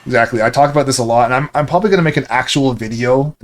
Exactly. I talk about this a lot, and I'm probably going to make an actual video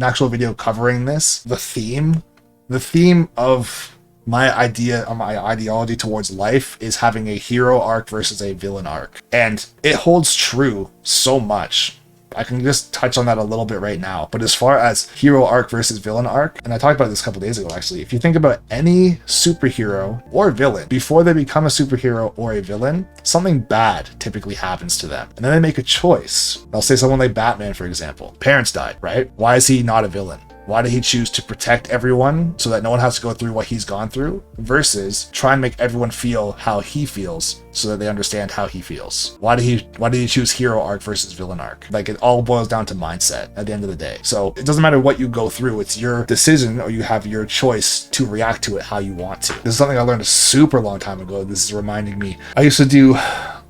covering this. The theme of my ideology towards life is having a hero arc versus a villain arc. And it holds true so much. I can just touch on that a little bit right now. But as far as hero arc versus villain arc, and I talked about this a couple days ago actually, if you think about any superhero or villain, before they become a superhero or a villain, something bad typically happens to them. And then they make a choice. I'll say someone like Batman, for example. Parents died, right? Why is he not a villain? Why did he choose to protect everyone so that no one has to go through what he's gone through versus try and make everyone feel how he feels so that they understand how he feels? Why did he choose hero arc versus villain arc? Like, it all boils down to mindset at the end of the day. So it doesn't matter what you go through. It's your decision, or you have your choice to react to it how you want to. This is something I learned a super long time ago. This is reminding me. I used to do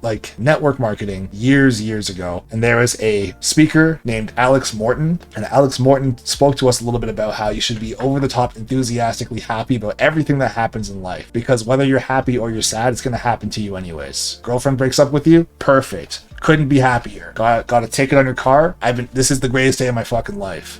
like network marketing years ago, and there was a speaker named Alex Morton, and Alex Morton spoke to us a little bit about how you should be over the top enthusiastically happy about everything that happens in life, because whether you're happy or you're sad, it's going to happen to you anyways. Girlfriend breaks up with you, perfect, couldn't be happier. Got a ticket on your car, this is the greatest day of my fucking life.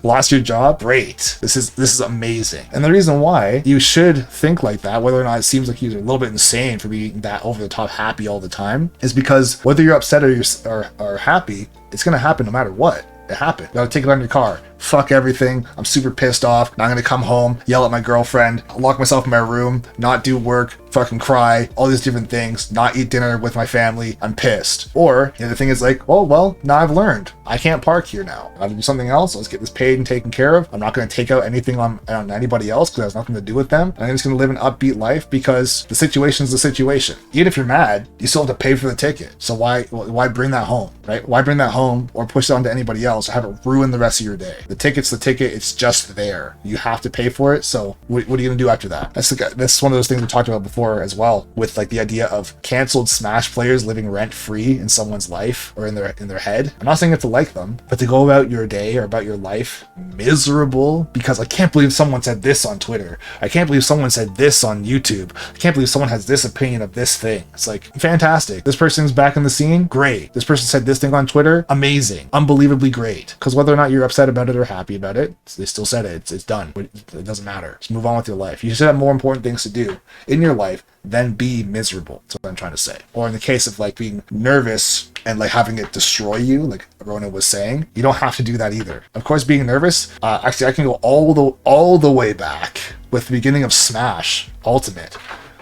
Lost your job, great, this is amazing. And the reason why you should think like that, whether or not it seems like you're a little bit insane for being that over the top happy all the time, is because whether you're upset or happy, it's gonna happen no matter what. It happened. Got a ticket on your car. Fuck everything. I'm super pissed off. Now I'm gonna come home, yell at my girlfriend, lock myself in my room, not do work, fucking cry, all these different things, not eat dinner with my family. I'm pissed. Or the other thing is like, oh, well, now I've learned. I can't park here now. I gotta do something else. Let's get this paid and taken care of. I'm not gonna take out anything on anybody else because it has nothing to do with them. I'm just gonna live an upbeat life because the situation's the situation. Even if you're mad, you still have to pay for the ticket. So why bring that home, right? Why bring that home or push it onto anybody else or have it ruin the rest of your day? The ticket's the ticket. It's just there. You have to pay for it. So what are you gonna do after that? That's one of those things we talked about before as well, with like the idea of canceled Smash players living rent free in someone's life or in their head. I'm not saying you have to like them, but to go about your day or about your life miserable because I can't believe someone said this on Twitter. I can't believe someone said this on YouTube. I can't believe someone has this opinion of this thing. It's like, fantastic. This person's back in the scene. Great. This person said this thing on Twitter. Amazing. Unbelievably great. Because whether or not you're upset about it or happy about it, they still said it. It's done. It doesn't matter. Just move on with your life. You should have more important things to do in your life than be miserable. That's what I'm trying to say. Or in the case of like being nervous and like having it destroy you, like Rona was saying, you don't have to do that either. Of course, being nervous, actually I can go all the way back with the beginning of Smash Ultimate.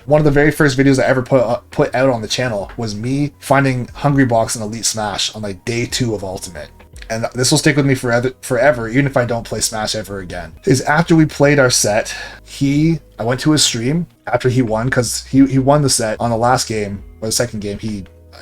One of the very first videos I ever put out on the channel was me finding Hungry Box in Elite Smash on like day 2 of Ultimate. And this will stick with me forever, even if I don't play Smash ever again. Is after we played our set, I went to his stream after he won, because he won the set on the last game, or the second game.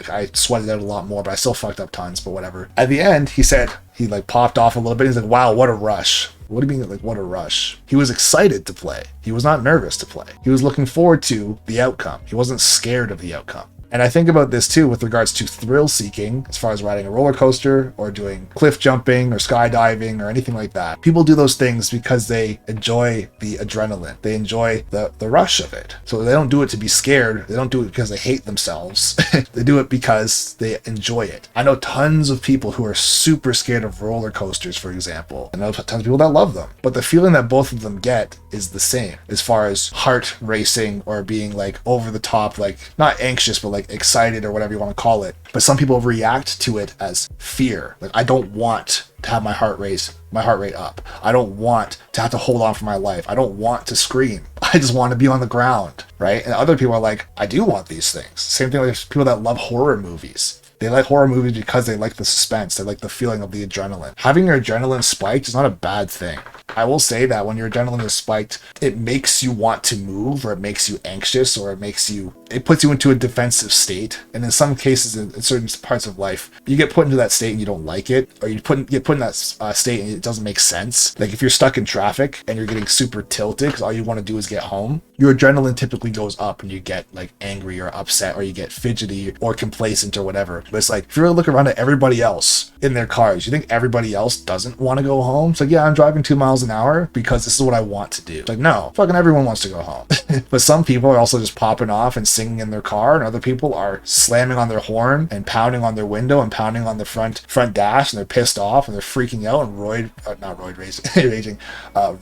I sweated out a lot more, but I still fucked up tons, but whatever. At the end, he said, he like popped off a little bit. He's like, wow, what a rush. What do you mean, like, what a rush? He was excited to play. He was not nervous to play. He was looking forward to the outcome. He wasn't scared of the outcome. And I think about this too with regards to thrill seeking, as far as riding a roller coaster or doing cliff jumping or skydiving or anything like that. People do those things because they enjoy the adrenaline. They enjoy the rush of it. So they don't do it to be scared. They don't do it because they hate themselves. They do it because they enjoy it. I know tons of people who are super scared of roller coasters, for example. I know tons of people that love them. But the feeling that both of them get is the same, as far as heart racing or being like over the top, like not anxious, but like excited or whatever you want to call it. But some people react to it as fear. Like, I don't want to have my heart rate up. I don't want to have to hold on for my life. I don't want to scream. I just want to be on the ground, right? And other people are like, I do want these things. Same thing with people that love horror movies. They like horror movies because they like the suspense. They like the feeling of the adrenaline. Having your adrenaline spiked is not a bad thing. I will say that when your adrenaline is spiked, it makes you want to move, or it makes you anxious, or it puts you into a defensive state. And in some cases, in certain parts of life, you get put into that state and you don't like it, or you get put in that state and it doesn't make sense. Like if you're stuck in traffic and you're getting super tilted because all you want to do is get home, your adrenaline typically goes up and you get like angry or upset, or you get fidgety or complacent or whatever. But it's like, if you really look around at everybody else in their cars, you think everybody else doesn't want to go home? It's like, yeah, I'm driving 2 miles an hour because this is what I want to do. It's like, no, fucking everyone wants to go home. But some people are also just popping off and singing in their car, and other people are slamming on their horn and pounding on their window and pounding on the front dash, and they're pissed off and they're freaking out and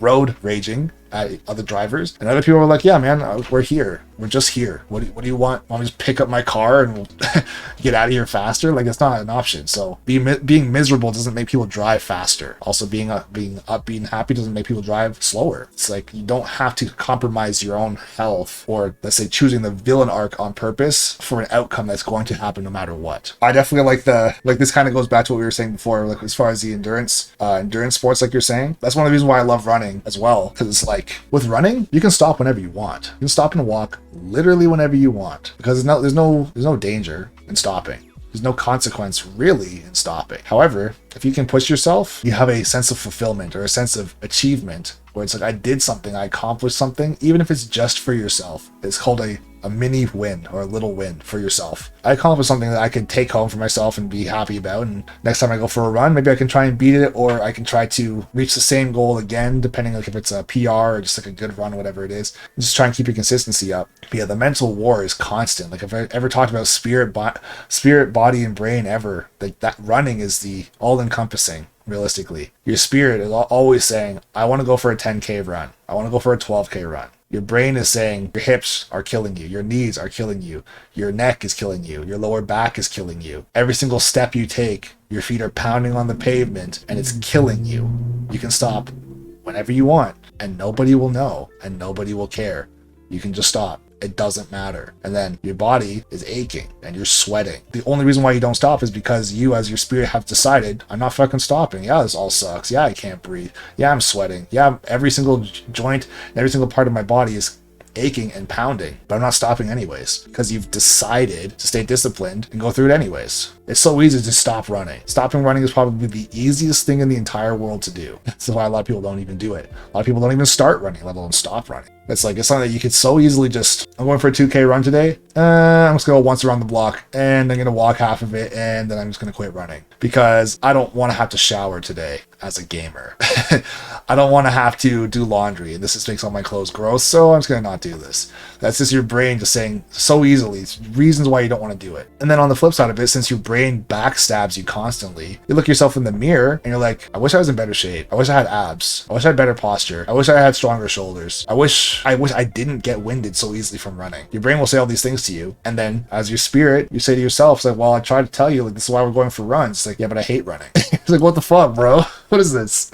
road raging at other drivers. And other people are like, yeah, man, we're here. We're just here. What do you want? Want me to just pick up my car and we'll get out of here faster? Like, it's not an option. So being miserable doesn't make people drive faster. Also, being upbeat and happy doesn't make people drive slower. It's like, you don't have to compromise your own health, or let's say choosing the villain arc on purpose for an outcome that's going to happen no matter what. I definitely like this kind of goes back to what we were saying before, like as far as the endurance sports, like you're saying. That's one of the reasons why I love running as well, because like with running, you can stop whenever you want. You can stop and walk literally whenever you want, because there's no danger in stopping. There's no consequence really in stopping. However, if you can push yourself, you have a sense of fulfillment or a sense of achievement where it's like, I did something, I accomplished something, even if it's just for yourself. It's called a mini win or a little win for yourself. I accomplished something that I could take home for myself and be happy about, and next time I go for a run, maybe I can try and beat it, or I can try to reach the same goal again, depending like if it's a PR or just like a good run, whatever it is. Just try and keep your consistency up. But yeah, the mental war is constant. Like if I ever talked about spirit, body, and brain ever, like that running is the all-encompassing. Realistically, your spirit is always saying, I want to go for a 10K run. I want to go for a 12K run. Your brain is saying your hips are killing you, your knees are killing you, your neck is killing you, your lower back is killing you. Every single step you take, your feet are pounding on the pavement and it's killing you. You can stop whenever you want and nobody will know and nobody will care. You can just stop. It doesn't matter. And then your body is aching and you're sweating. The only reason why you don't stop is because you as your spirit have decided, I'm not fucking stopping. Yeah, this all sucks. Yeah, I can't breathe. Yeah, I'm sweating. Yeah, every single joint and every single part of my body is aching and pounding, but I'm not stopping anyways, because you've decided to stay disciplined and go through it anyways. It's so easy to stop running. Stopping running is probably the easiest thing in the entire world to do. That's why a lot of people don't even do it. A lot of people don't even start running, let alone stop running. It's something that you could so easily just, I'm going for a 2K run today. I'm just going to go once around the block and I'm going to walk half of it and then I'm just going to quit running because I don't want to have to shower today as a gamer. I don't want to have to do laundry and this just makes all my clothes gross, so I'm just going to not do this. That's just your brain just saying so easily reasons why you don't want to do it. And then on the flip side of it, since your brain backstabs you constantly, you look yourself in the mirror and you're like, I wish I was in better shape. I wish I had abs. I wish I had better posture. I wish I had stronger shoulders. I wish I didn't get winded so easily from running. Your brain will say all these things to you, and then as your spirit, you say to yourself, it's like, well, I tried to tell you, like, this is why we're going for runs. It's like, yeah, but I hate running. It's like, what the fuck, bro? What is this?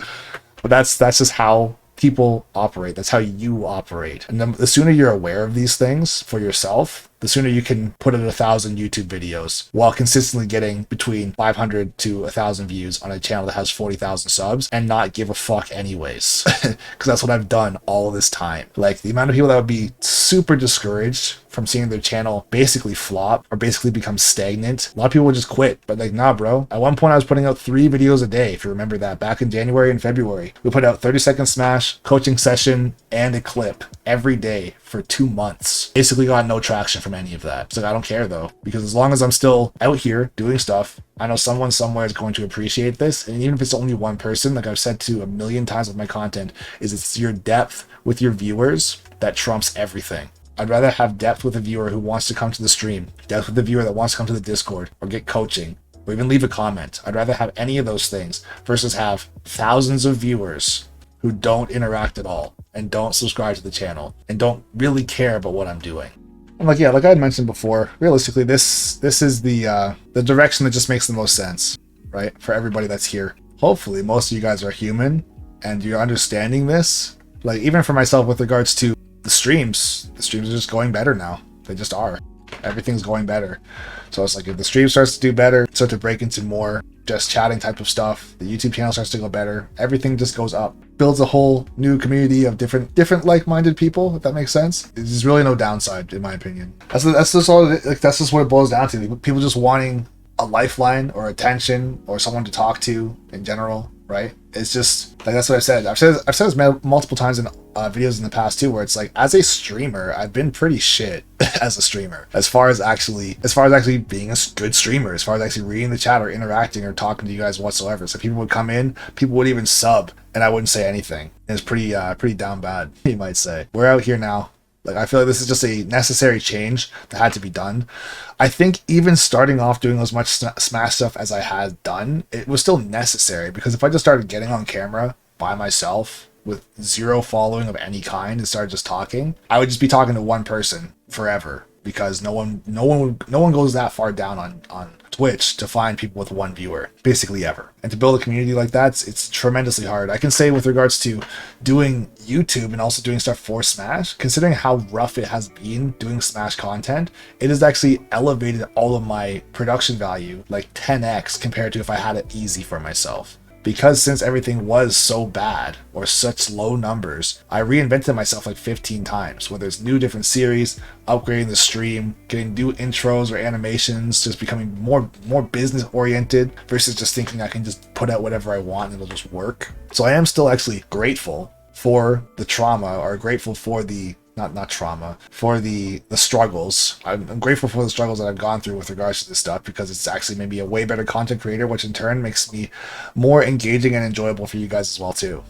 But that's just how people operate. That's how you operate. And then the sooner you're aware of these things for yourself, the sooner you can put in 1,000 YouTube videos while consistently getting between 500 to 1,000 views on a channel that has 40,000 subs and not give a fuck anyways. Because that's what I've done all this time. Like, the amount of people that would be super discouraged from seeing their channel basically flop or basically become stagnant. A lot of people would just quit. But like, nah, bro. At one point, I was putting out 3 videos a day, if you remember that, back in January and February. We put out 30-second smash, coaching session, and a clip every day for 2 months. Basically got no traction from any of that. It's like, I don't care though, because as long as I'm still out here doing stuff, I know someone somewhere is going to appreciate this. And even if it's only one person, like I've said to a million times with my content, is it's your depth with your viewers that trumps everything. I'd rather have depth with a viewer who wants to come to the stream, depth with a viewer that wants to come to the Discord or get coaching or even leave a comment. I'd rather have any of those things versus have thousands of viewers who don't interact at all and don't subscribe to the channel and don't really care about what I'm doing. And like, yeah, like I had mentioned before, realistically, this is the direction that just makes the most sense, right? For everybody that's here. Hopefully, most of you guys are human and you're understanding this. Like, even for myself with regards to the streams are just going better now. They just are. Everything's going better. So it's like, if the stream starts to do better, start to break into more just chatting type of stuff, the YouTube channel starts to go better, everything just goes up. Builds a whole new community of different like-minded people, if that makes sense. There's really no downside, in my opinion. That's just all. Like, that's just what it boils down to. People just wanting a lifeline or attention or someone to talk to in general, right? It's just like, that's what I've said. I've said this multiple times in videos in the past too, where it's like, as a streamer, I've been pretty shit as a streamer, as far as actually being a good streamer, as far as actually reading the chat or interacting or talking to you guys whatsoever. So people would come in, people would even sub, and I wouldn't say anything. It's pretty down bad, you might say. We're out here now Like, I feel like this is just a necessary change that had to be done. I think even starting off doing as much Smash stuff as I had done, it was still necessary, because if I just started getting on camera by myself with zero following of any kind and started just talking, I would just be talking to one person forever, because no one goes that far down on Twitch to find people with one viewer, basically ever. And to build a community like that, it's tremendously hard. I can say with regards to doing YouTube and also doing stuff for Smash, considering how rough it has been doing Smash content, it has actually elevated all of my production value like 10x compared to if I had it easy for myself. Because since everything was so bad, or such low numbers, I reinvented myself like 15 times, whether it's new different series, upgrading the stream, getting new intros or animations, just becoming more business oriented versus just thinking I can just put out whatever I want and it'll just work. So I am still actually grateful for the trauma, or grateful for the not trauma, for the struggles. I'm grateful for the struggles that I've gone through with regards to this stuff, because it's actually made me a way better content creator, which in turn makes me more engaging and enjoyable for you guys as well too.